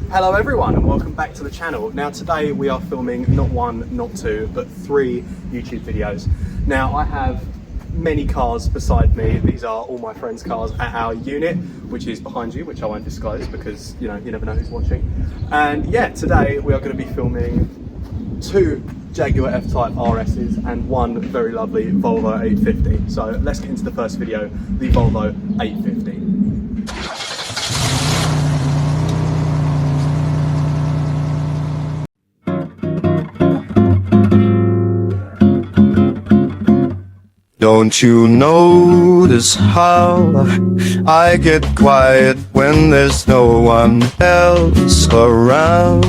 Hello everyone and welcome back to the channel. Now today we are filming not one, not two, but 3 YouTube videos. Now I have many cars beside me. These are all my friends' cars at our unit, which is behind you, which I won't disclose because you never know who's watching. And yeah, today we are going to be filming 2 Jaguar F-Type RS's and 1 very lovely Volvo 850. So let's get into the first video, the Volvo 850. Don't you notice how I get quiet when there's no one else around?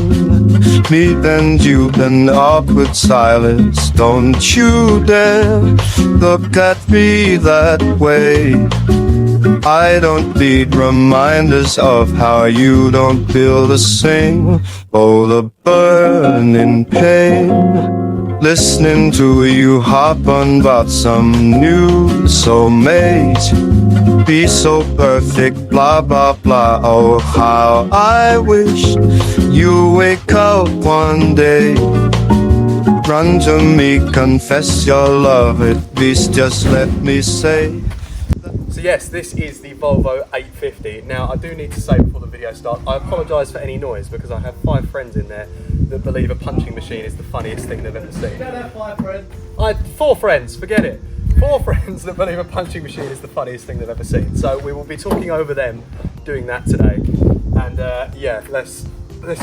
Me and you in awkward silence. Don't you dare look at me that way. I don't need reminders of how you don't feel the same. Oh, the burning pain. Listening to you harp on about some new soulmate. Be so perfect, blah blah blah. Oh, how I wish you wake up one day. Run to me, confess your love, at least just let me say. So yes, this is the Volvo 850. Now I do need to say before the video starts, I apologise for any noise because I have 5 friends in there that believe a punching machine is the funniest thing they've ever seen. You don't have 5 friends. I had 4 friends, forget it. 4 friends that believe a punching machine is the funniest thing they've ever seen. So we will be talking over them doing that today. And yeah, let's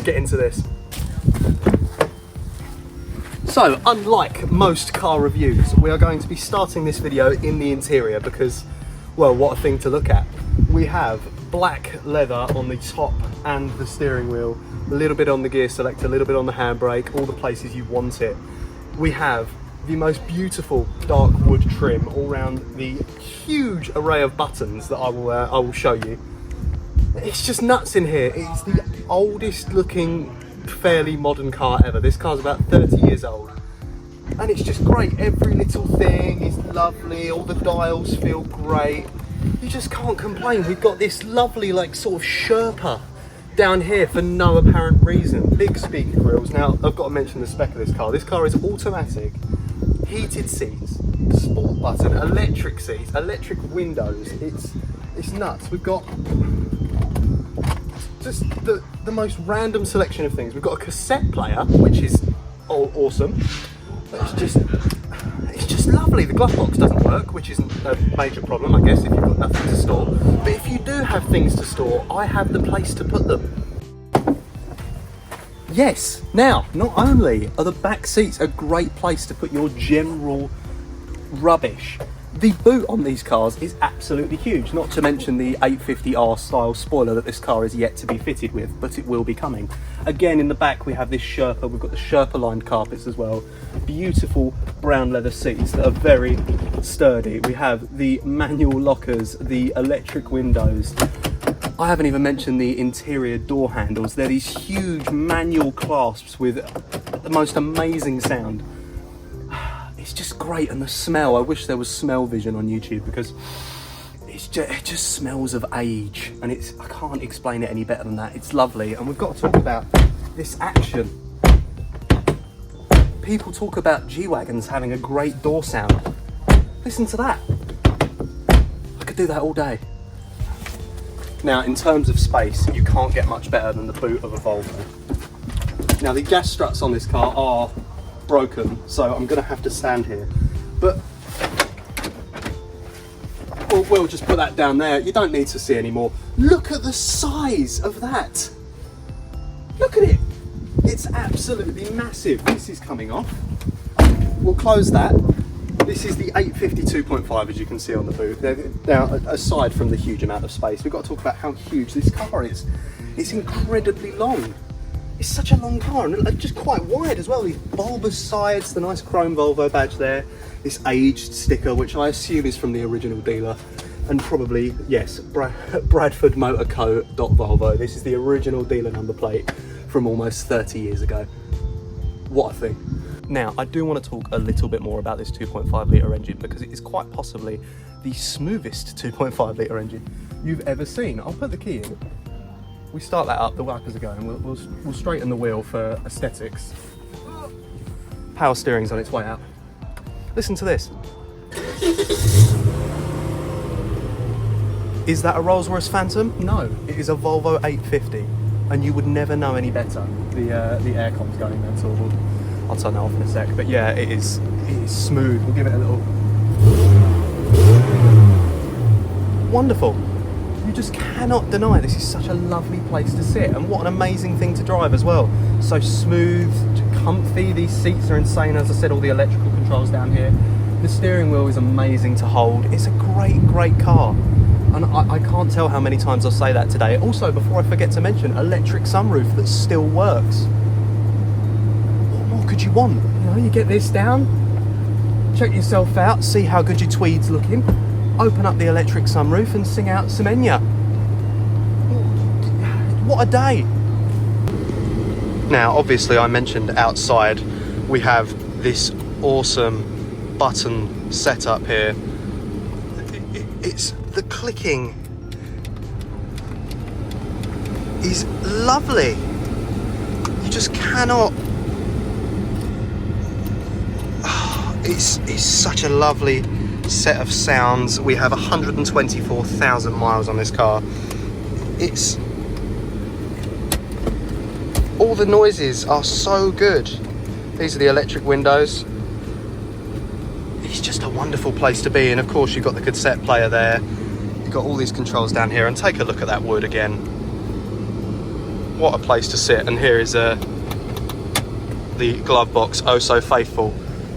get into this. So, unlike most car reviews, we are going to be starting this video in the interior because, well, what a thing to look at. We have black leather on the top and the steering wheel, a little bit on the gear selector, a little bit on the handbrake, all the places you want it. We have the most beautiful dark wood trim all around the huge array of buttons that I will show you. It's just nuts in here. It's the oldest looking, fairly modern car ever. This car's about 30 years old. And it's just great. Every little thing is lovely. All the dials feel great. You just can't complain. We've got this lovely, like, sort of Sherpa down here for no apparent reason. Big speaker grills. Now, I've got to mention the spec of this car. This car is automatic, heated seats, sport button, electric seats, electric windows. It's nuts. We've got just the most random selection of things. We've got a cassette player, which is awesome. It's just lovely. The glove box doesn't work, which isn't a major problem, I guess, if you've got nothing to store. But if you do have things to store, I have the place to put them. Yes, now, not only are the back seats a great place to put your general rubbish, the boot on these cars is absolutely huge, not to mention the 850R style spoiler that this car is yet to be fitted with, but it will be coming. Again, in the back we have this Sherpa, we've got the Sherpa lined carpets as well, beautiful brown leather seats that are very sturdy. We have the manual lockers, the electric windows. I haven't even mentioned the interior door handles. They're these huge manual clasps with the most amazing sound. It's just great, and the smell, I wish there was smell vision on YouTube because it just smells of age, and I can't explain it any better than that. It's lovely. And we've got to talk about this action. People talk about G-Wagons having a great door sound. Listen to that. I could do that all day. Now, in terms of space, you can't get much better than the boot of a Volvo. Now, the gas struts on this car are broken, so I'm gonna have to stand here, but we'll just put that down there. You don't need to see anymore. Look at the size of that. Look at it. It's absolutely massive. This is coming off. We'll close that. This is the 850 2.5, as you can see on the boot. Now, aside from the huge amount of space, we've got to talk about how huge this car is. It's incredibly long. It's such a long car, and just quite wide as well. These bulbous sides, the nice chrome Volvo badge there, this aged sticker, which I assume is from the original dealer, and probably, yes, Bradford Motor Co.Volvo. This is the original dealer number plate from almost 30 years ago. What a thing. Now, I do want to talk a little bit more about this 2.5 litre engine because it is quite possibly the smoothest 2.5 litre engine you've ever seen. I'll put the key in. we start that up, the wipers are going, we'll straighten the wheel for aesthetics. Power steering's on its way out. Listen to this. Is that a Rolls-Royce Phantom? No, it is a Volvo 850, and you would never know any better. The aircon's going there, so I'll turn that off in a sec. But yeah, it is smooth. We'll give it a little. Wonderful. You just cannot deny this is such a lovely place to sit, and what an amazing thing to drive as well. So smooth, comfy. These seats are insane. As I said, all the electrical controls down here. The steering wheel is amazing to hold. It's a great car. And I can't tell how many times I'll say that today. Also, before I forget to mention, electric sunroof that still works. What more could you want? You know, you get this down, check yourself out, see how good your tweed's looking, open up the electric sunroof and sing out Semenya. What a day. Now, obviously I mentioned outside we have this awesome button setup here. It's the clicking is lovely. You just cannot. It's such a lovely set of sounds. We have 124,000 miles on this car. It's all the noises are so good. These are the electric windows. It's just a wonderful place to be, and of course you've got the cassette player there. You've got all these controls down here, and take a look at that wood again. What a place to sit. And here is the glove box, oh so faithful,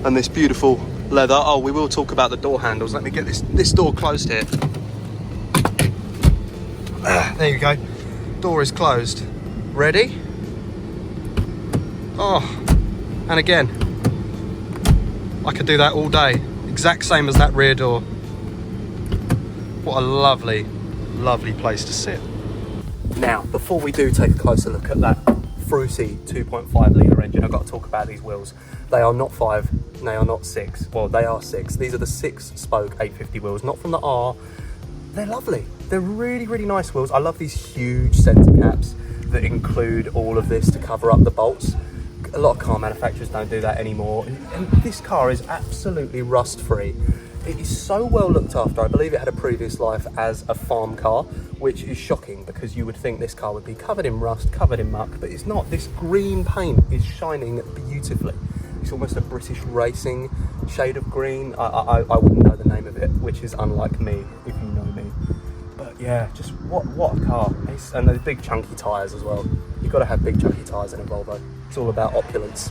and this beautiful leather. Oh, we will talk about the door handles. Let me get this door closed here. There you go. Door is closed. Ready? Oh, and again, I could do that all day. Exact same as that rear door. What a lovely, lovely place to sit. Now, before we do take a closer look at that fruity 2.5 litre engine, I've got to talk about these wheels. They are not 5, and they are not 6. Well, they are 6. These are the 6-spoke 850 wheels, not from the R. They're lovely. They're really nice wheels. I love these huge centre caps that include all of this to cover up the bolts. A lot of car manufacturers don't do that anymore, and this car is absolutely rust free. It is so well looked after. I believe it had a previous life as a farm car, which is shocking because you would think this car would be covered in rust, covered in muck, but it's not. This green paint is shining beautifully. It's almost a British racing shade of green. I wouldn't know the name of it, which is unlike me, if you know me. But yeah, just what a car. And those big chunky tyres as well. You've got to have big chunky tyres in a Volvo. It's all about opulence.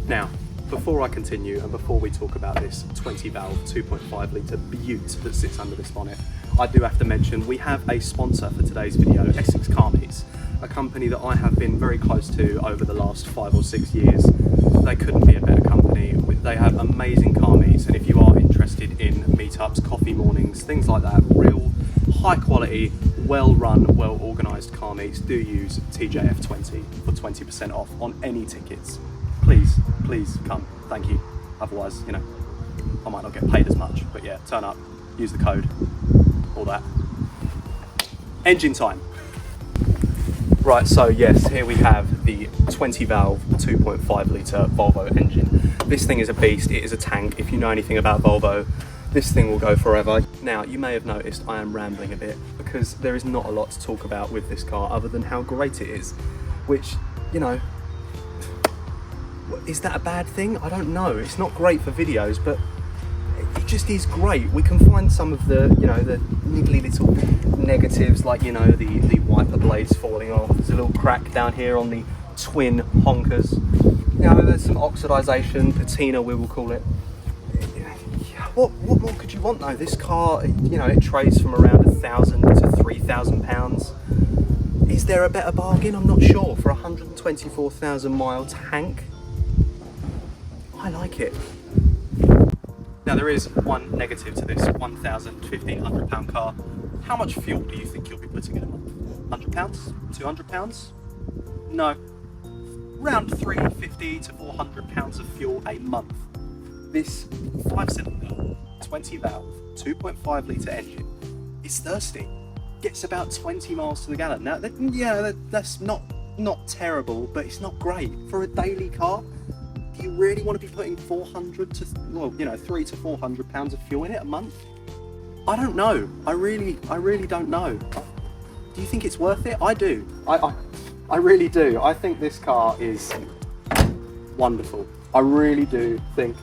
Now, before I continue and before we talk about this 20-valve 2.5 litre beaut that sits under this bonnet, I do have to mention we have a sponsor for today's video, Essex Car Meets, a company that I have been very close to over the last 5 or 6 years. They couldn't be a better company. They have amazing car meets, and if you are interested in meetups, coffee mornings, things like that, real high quality, well run, well organised car meets, do use TJF20 for 20% off on any tickets. Please come, thank you. Otherwise, you know, I might not get paid as much, but yeah, turn up, use the code, all that. Engine time. Right, so yes, here we have the 20-valve 2.5 litre Volvo engine. This thing is a beast, it is a tank. If you know anything about Volvo, this thing will go forever. Now, you may have noticed I am rambling a bit because there is not a lot to talk about with this car other than how great it is, which, you know, is that a bad thing? I don't know. It's not great for videos, but it just is great. We can find some of the, you know, the niggly little negatives, like, you know, the wiper blades falling off. There's a little crack down here on the twin honkers. You know, there's some oxidization, patina we will call it. What more could you want though? This car, you know, it trades from around 1,000 to 3,000 pounds. Is there a better bargain? I'm not sure. For a 124,000 mile tank, I like it. Now there is one negative to this 1,500 pound car. How much fuel do you think you'll be putting in a month? £100? £200? No. around 350 to 400 pounds of fuel a month. This 5-cylinder, 20 valve, 2.5 litre engine is thirsty. Gets about 20 miles to the gallon. Now, that's not terrible, but it's not great for a daily car. Do you really want to be putting 400 to, well, 300 to 400 pounds of fuel in it a month? I don't know. I really don't know. Do you think it's worth it? I do. I really do. I think this car is wonderful. I really do think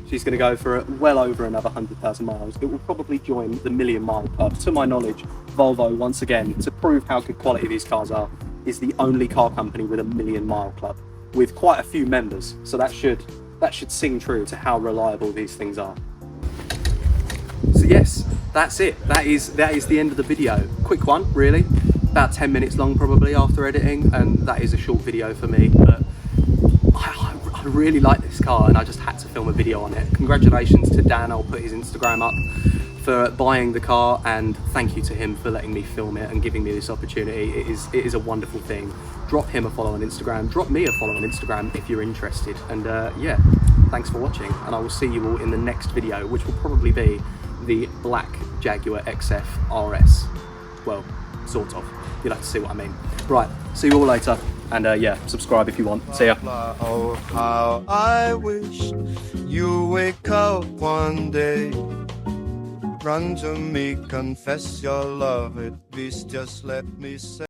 she's going to go for well over another 100,000 miles. It will probably join the million mile club. To my knowledge, Volvo, once again, to prove how good quality these cars are, is the only car company with a million mile club, with quite a few members. So that should sing true to how reliable these things are. So yes, that's it. That is the end of the video. Quick one, really. About 10 minutes long probably after editing, and that is a short video for me, but I really like this car and I just had to film a video on it. Congratulations to Dan, I'll put his Instagram up, for buying the car, and thank you to him for letting me film it and giving me this opportunity. It is a wonderful thing. Drop him a follow on Instagram, drop me a follow on Instagram if you're interested, and yeah, thanks for watching, and I will see you all in the next video, which will probably be the black Jaguar XF RS. Well, sort of. You'll have to see what I mean. Right, see you all later, and yeah, subscribe if you want. See ya. Oh, how I wish you wake up one day, run to me, confess your love, at least just let me say